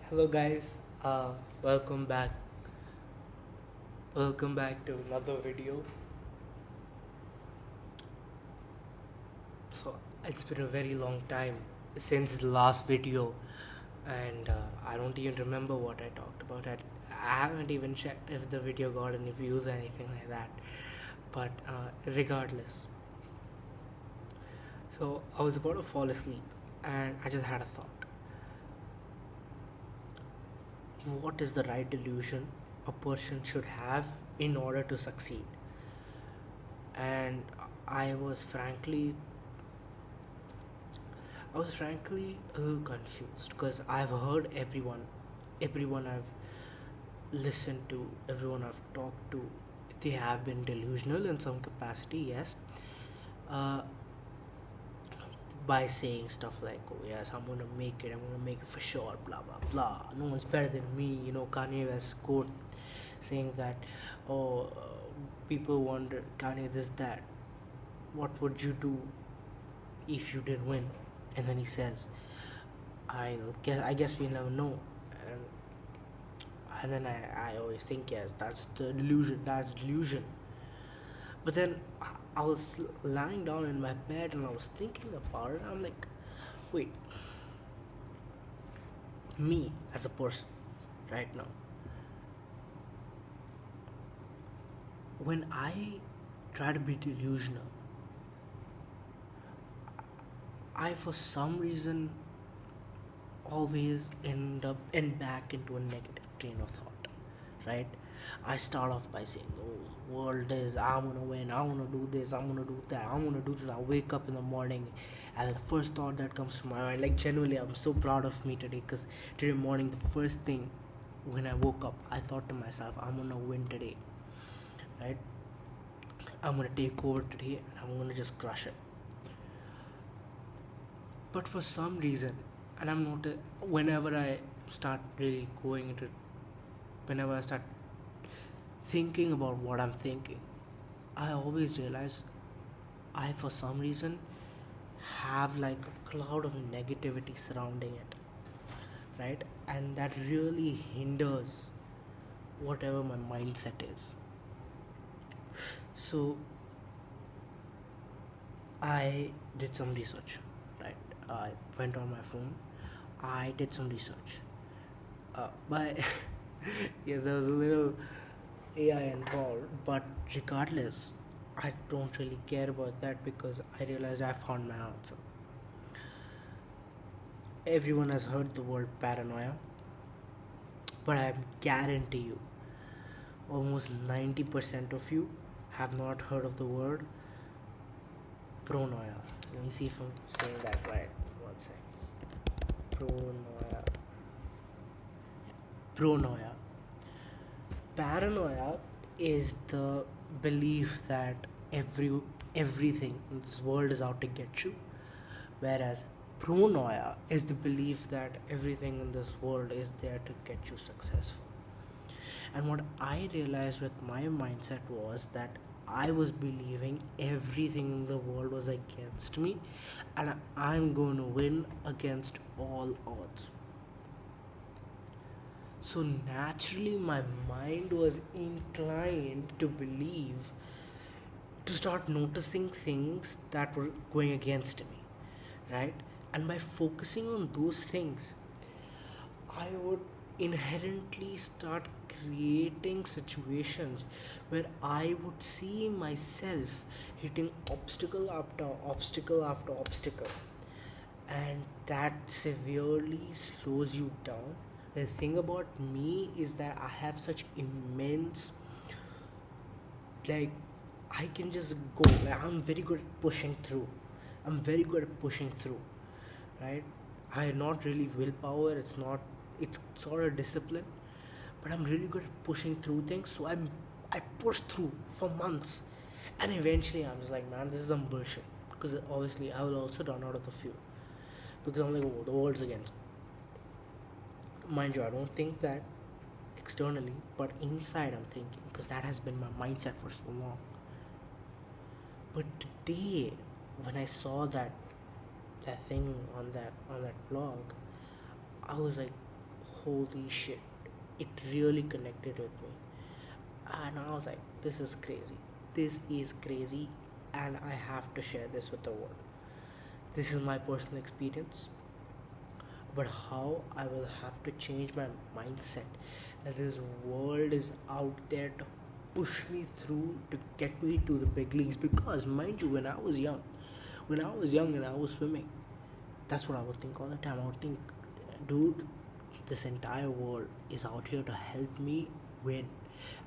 Hello guys, welcome back. Welcome back to another video. So it's been a very long time since the last video, and I don't even remember what I talked about. I haven't even checked if the video got any views or anything like that. But regardless, so I was about to fall asleep, and I just had a thought. What is the right delusion a person should have in order to succeed? And I was frankly I was frankly a little confused because I've heard everyone I've listened to, everyone I've talked to, they have been delusional in some capacity, yes. Uh, by saying stuff like, "Oh yes, I'm gonna make it for sure," blah blah blah. No one's better than me. Kanye West quote saying that, "Oh, people wonder, Kanye, this that. What would you do if you didn't win?" And then he says, I guess we'll never know. And then I always think, yes, that's the delusion, that's delusion. But then I was lying down in my bed and I was thinking about it. I'm like, wait, me as a person right now, when I try to be delusional, I for some reason always end back into a negative train of thought, right? I start off by saying, "Oh, the world is, I'm gonna win, I wanna do this, I'm gonna do that, I'm gonna do this." I wake up in the morning, and the first thought that comes to my mind, like, genuinely, I'm so proud of me today, because today morning, the first thing when I woke up, I thought to myself, I'm gonna win today, right? I'm gonna take over today, and I'm gonna just crush it. But for some reason, and I'm not whenever I start really going into whenever I start thinking about what I'm thinking, I always realize I for some reason have like a cloud of negativity surrounding it, right? And that really hinders whatever my mindset is. So I did some research, right? I went on my phone, I did some research. But yes, there was a little AI involved, but regardless, I don't really care about that because I realized I found my answer. Everyone has heard the word paranoia, but I guarantee you, almost 90% of you have not heard of the word pronoia. Let me see if I'm saying that right. One sec. Pronoia. Pronoia. Paranoia is the belief that everything in this world is out to get you, whereas pronoia is the belief that everything in this world is there to get you successful. And what I realized with my mindset was that I was believing everything in the world was against me, and I'm going to win against all odds. So naturally, my mind was inclined to believe, to start noticing things that were going against me, right? And by focusing on those things, I would inherently start creating situations where I would see myself hitting obstacle after obstacle after obstacle, and that severely slows you down. The thing about me is that I have such immense, like, I can just go, like, I'm very good at pushing through. I'm very good at pushing through, right? I not really willpower, it's sort of discipline, but I'm really good at pushing through things. So I push through for months, and eventually I'm just like, man, this is some bullshit, because obviously I will also run out of the fuel, because I'm like, oh, the world's against me. Mind you, I don't think that externally, but inside I'm thinking, because that has been my mindset for so long. But today, when I saw that thing on that blog, I was like, holy shit, it really connected with me. And I was like, this is crazy. This is crazy, and I have to share this with the world. This is my personal experience, but how I will have to change my mindset that this world is out there to push me through to get me to the big leagues. Because, mind you, when I was young and I was swimming, that's what I would think all the time. I would think, dude, this entire world is out here to help me win.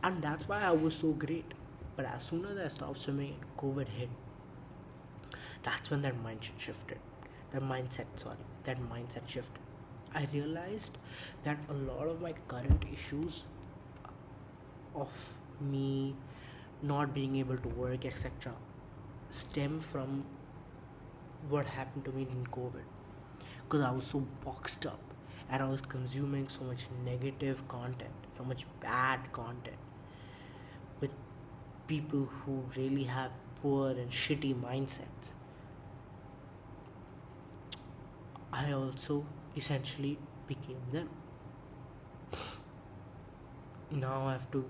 And that's why I was so great. But as soon as I stopped swimming and COVID hit, that's when that mindset shifted. That mindset shifted. I realized that a lot of my current issues of me not being able to work, etc., stem from what happened to me in COVID. Because I was so boxed up and I was consuming so much negative content, so much bad content with people who really have poor and shitty mindsets. I also essentially became them. Now I have to,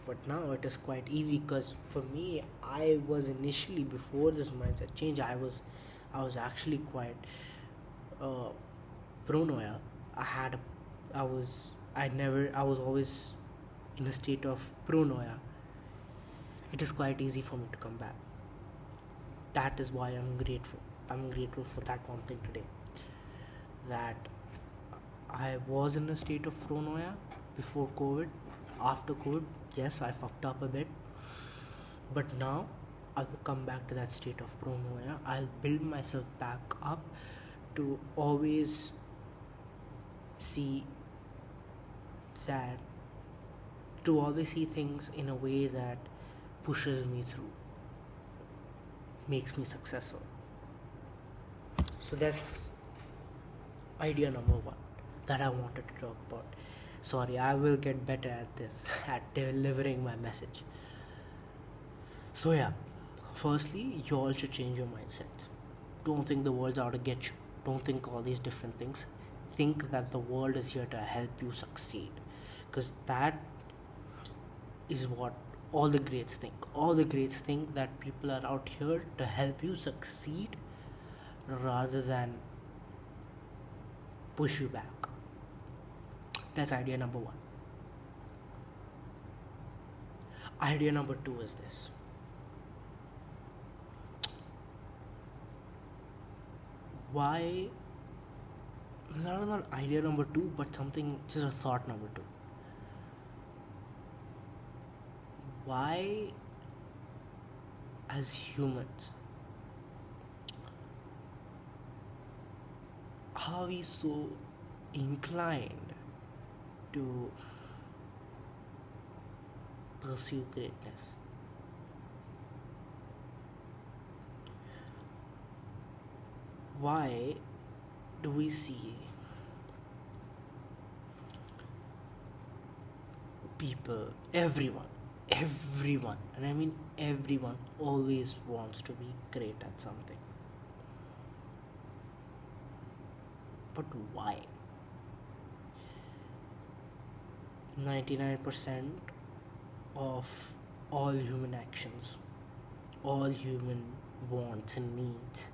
but now it is quite easy because for me, I was initially, before this mindset change, I was actually quite uh, Pronoia. I had, I was always in a state of Pronoia. It is quite easy for me to come back. That is why I'm grateful. I'm grateful for that one thing today. That I was in a state of Pronoia before COVID. After COVID, yes, I fucked up a bit. But now I will come back to that state of Pronoia. I'll build myself back up to always see that, to always see things in a way that pushes me through, makes me successful. So that's idea number one that I wanted to talk about. Sorry, I will get better at this, at delivering my message. So, yeah, firstly, you all should change your mindset. Don't think the world's out to get you. Don't think all these different things. Think that the world is here to help you succeed. Because that is what all the greats think. All the greats think that people are out here to help you succeed rather than push you back. That's idea number one. Idea number two is this. Why, not idea number two, but something, just a thought number two. Why, as humans, are we so inclined to pursue greatness? Why do we see people, everyone, and I mean everyone, always wants to be great at something? But why? 99% of all human actions, all human wants and needs,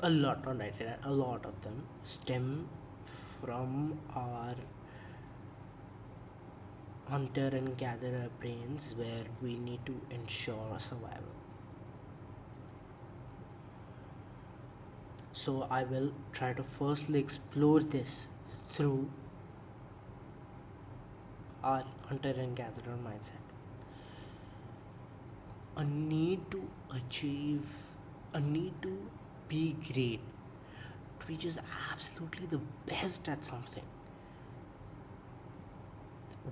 a lot, not 99, a lot of them stem from our hunter and gatherer brains, where we need to ensure survival. So I will try to firstly explore this through our hunter and gatherer mindset. A need to achieve, a need to be great, to be just absolutely the best at something.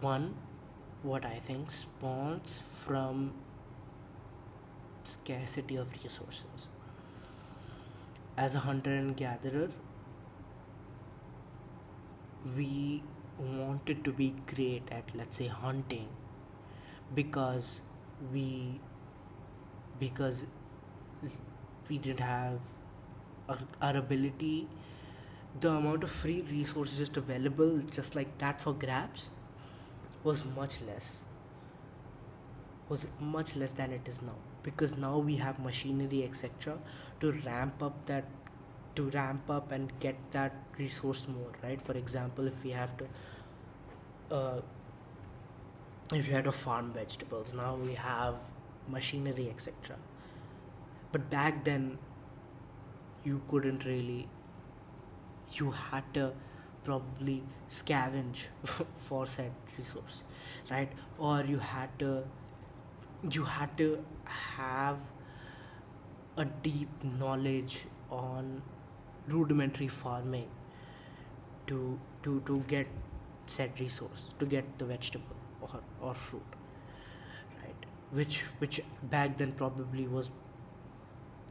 One, what I think spawns from scarcity of resources. As a hunter and gatherer, we wanted to be great at, let's say, hunting, because we because we didn't have our ability the amount of free resources just available just like that for grabs was much less, than it is now, because now we have machinery, etc., to ramp up that, and get that resource more, right? For example, if we have to uh, if you had to farm vegetables, now we have machinery, etc. But back then you couldn't really, you had to probably scavenge for said resource, right? Or you had to have a deep knowledge on rudimentary farming to get said resource, to get the vegetable or fruit, right? Which back then probably was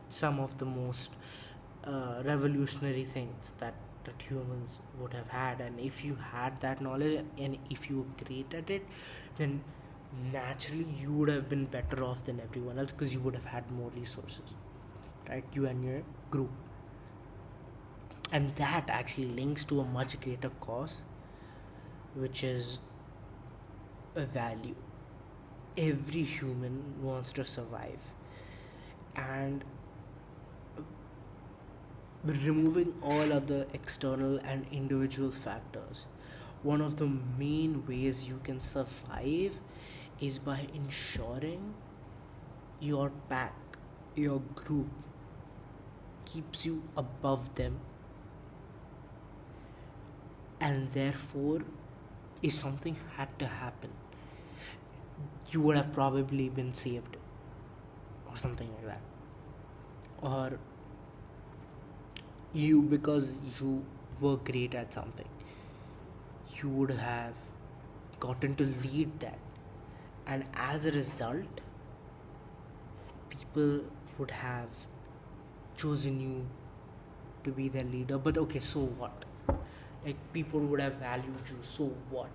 some of the most revolutionary things that humans would have had. And if you had that knowledge and if you were great at it, then naturally you would have been better off than everyone else, because you would have had more resources, right? You and your group. And that actually links to a much greater cause, which is a value. Every human wants to survive, and removing all other external and individual factors, one of the main ways you can survive is by ensuring your pack, your group, keeps you above them, and therefore, if something had to happen, you would have probably been saved, or something like that. Or you, because you were great at something, you would have gotten to lead that, and as a result, people would have chosen you to be their leader. But okay, so what? Like, people would have valued you, so what?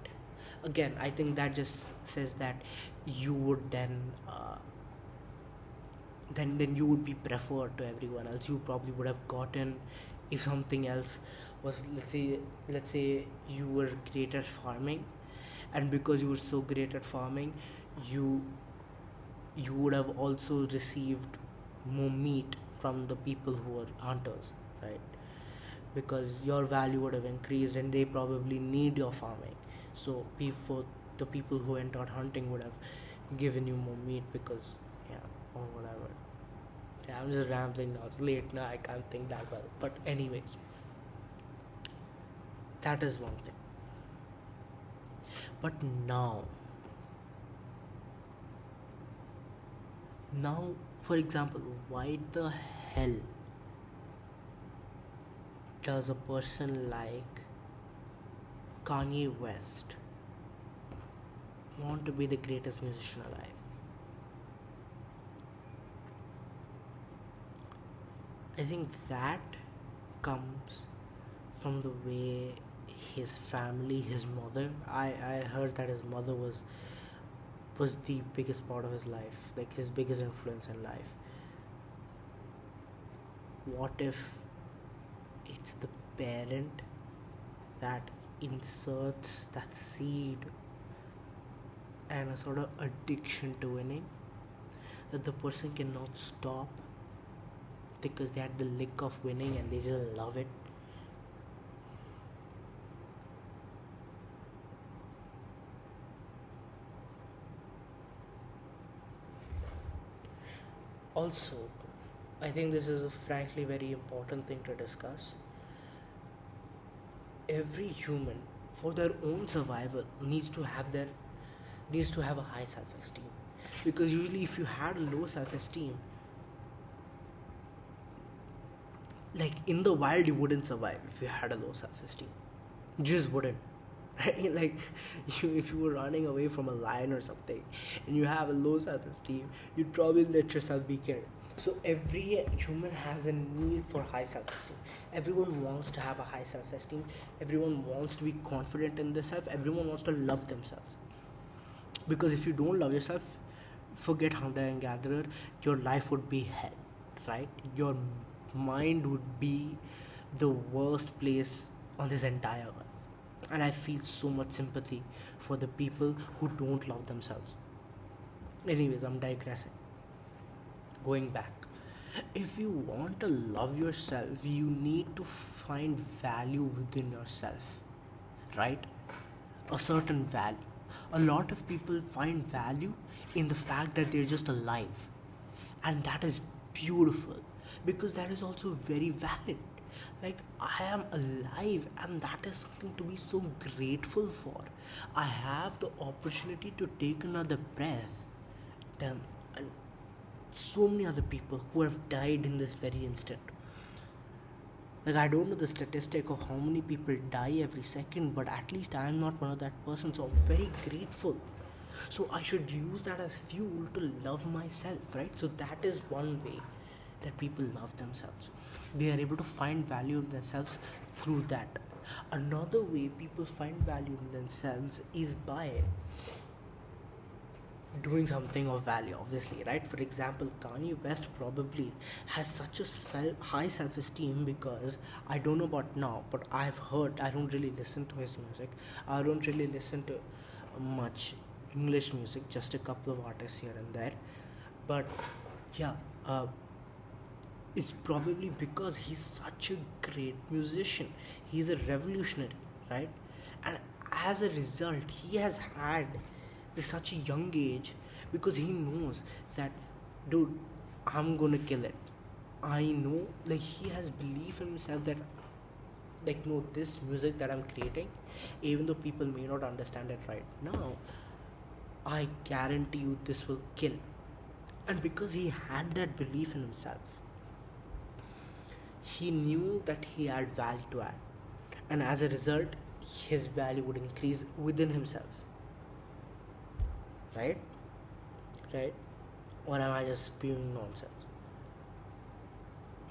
Again, I think that just says that you would then you would be preferred to everyone else. You probably would have gotten, if something else was, let's say you were great at farming, and because you were so great at farming, you you would have also received more meat from the people who were hunters, right? Because your value would have increased and they probably need your farming. So for the people who went out hunting would have given you more meat, because yeah, or whatever. Yeah, I'm just rambling now. It's late now. I can't think that well. But anyways, that is one thing. But now, for example, why the hell does a person like Kanye West want to be the greatest musician alive? I think that comes from the way his family, his mother, I heard that his mother was the biggest part of his life, like his biggest influence in life. What if it's the parent that inserts that seed and a sort of addiction to winning, that the person cannot stop because they had the lick of winning and they just love it? Also, I think this is a frankly very important thing to discuss. Every human, for their own survival, needs to have a high self-esteem, because usually if you had a low self-esteem, like in the wild, you wouldn't survive. If you had a low self-esteem, you just wouldn't. Right? Like, if you were running away from a lion or something and you have a low self-esteem, you'd probably let yourself be killed. So every human has a need for high self-esteem. Everyone wants to have a high self-esteem. Everyone wants to be confident in themselves. Everyone wants to love themselves, because if you don't love yourself, forget hunter and gatherer, your life would be hell, right? Your mind would be the worst place on this entire earth. And I feel so much sympathy for the people who don't love themselves. Anyways, I'm digressing. Going back. If you want to love yourself, you need to find value within yourself, right? A certain value. A lot of people find value in the fact that they're just alive. And that is beautiful because that is also very valid. Like, I am alive, and that is something to be so grateful for. I have the opportunity to take another breath. Then, and so many other people who have died in this very instant. Like, I don't know the statistic of how many people die every second, but at least I am not one of that person, so I'm very grateful. So I should use that as fuel to love myself, right? So that is one way that people love themselves. They are able to find value in themselves through that. Another way people find value in themselves is by doing something of value, obviously, right? For example, Kanye West probably has such a high self-esteem because, I don't know about now, but I've heard, I don't really listen to his music, I don't really listen to much English music, just a couple of artists here and there, but yeah, it's probably because he's such a great musician. He's a revolutionary, right? And as a result, he has had such a young age because he knows that, dude, I'm gonna kill it. I know, like, he has belief in himself that, like, no, this music that I'm creating, even though people may not understand it right now, I guarantee you this will kill. And because he had that belief in himself, he knew that he had value to add, and as a result, his value would increase within himself, right? Right? Or am I just spewing nonsense?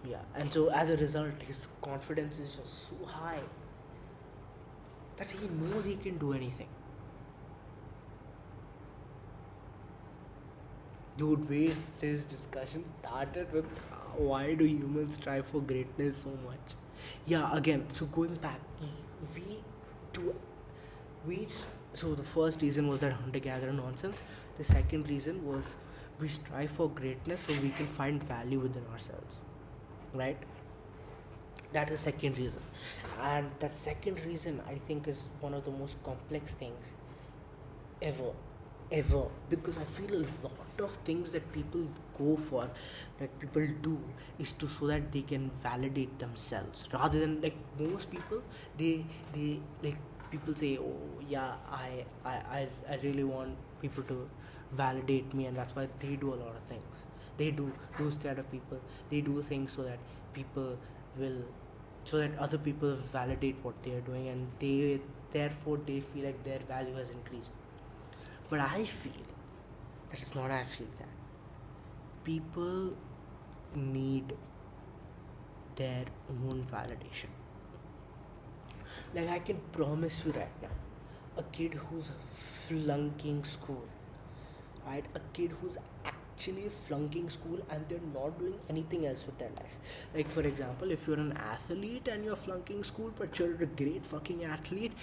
Yeah, and so as a result, his confidence is just so high that he knows he can do anything. Dude, wait, this discussion started with why do humans strive for greatness so much? Yeah, again, so going back, we to we so the first reason was that hunter-gatherer nonsense. The second reason was we strive for greatness so we can find value within ourselves, right? That is the second reason, and that second reason I think is one of the most complex things ever, ever, because I feel a lot of things that people go for, like people do, is to so that they can validate themselves, rather than, like, most people, they like, people say, oh yeah, I really want people to validate me, and that's why they do a lot of things. They do those kind of people, they do things so that people will, so that other people validate what they are doing, and they, therefore they feel like their value has increased. But I feel that it's not actually that. People need their own validation. Like, I can promise you right now, a kid who's flunking school, right? A kid who's actually flunking school and they're not doing anything else with their life. Like, for example, if you're an athlete and you're flunking school but you're a great fucking athlete,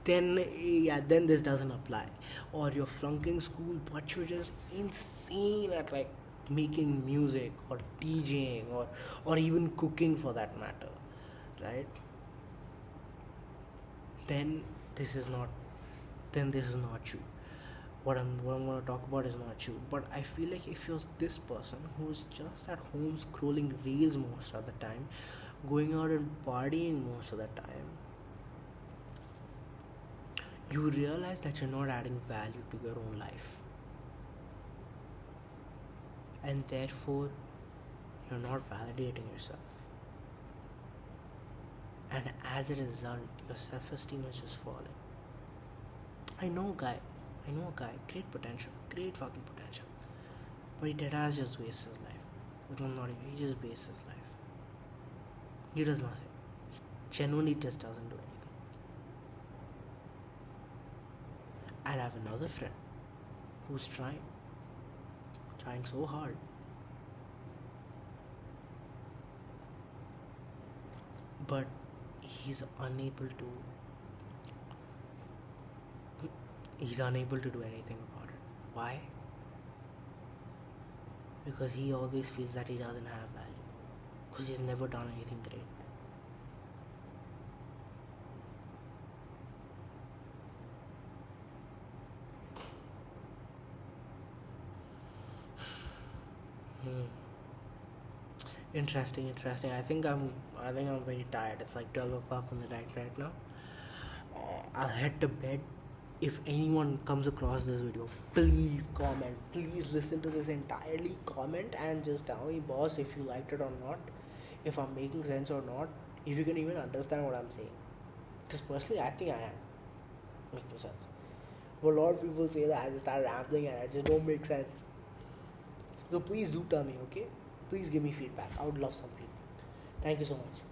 then yeah, then this doesn't apply. Or you're flunking school but you're just insane at, like, making music or DJing or even cooking for that matter, right? Then this is not, then this is not you. What I'm gonna talk about is not you. But I feel like if you're this person who's just at home scrolling reels most of the time, going out and partying most of the time, you realize that you're not adding value to your own life. And therefore, you're not validating yourself. And as a result, your self-esteem is just falling. I know a guy, great potential, great fucking potential. But he dead ass just wastes his life. Like, I'm not even, he just wastes his life. He does nothing. He genuinely just doesn't do anything. I have another friend who's trying so hard. but he's unable to he's unable to do anything about it. Why? Because he always feels that he doesn't have value, because he's never done anything great. Hmm. Interesting. I think I'm very tired. It's like 12 o'clock on the night right now. I'll head to bed. If anyone comes across this video, please comment. Please listen to this entirely. Comment and just tell me, boss, if you liked it or not, if I'm making sense or not, if you can even understand what I'm saying. Because personally, I think I am making sense. But a lot of people say that I just start rambling and I just don't make sense. So please do tell me, okay? Please give me feedback. I would love some feedback. Thank you so much.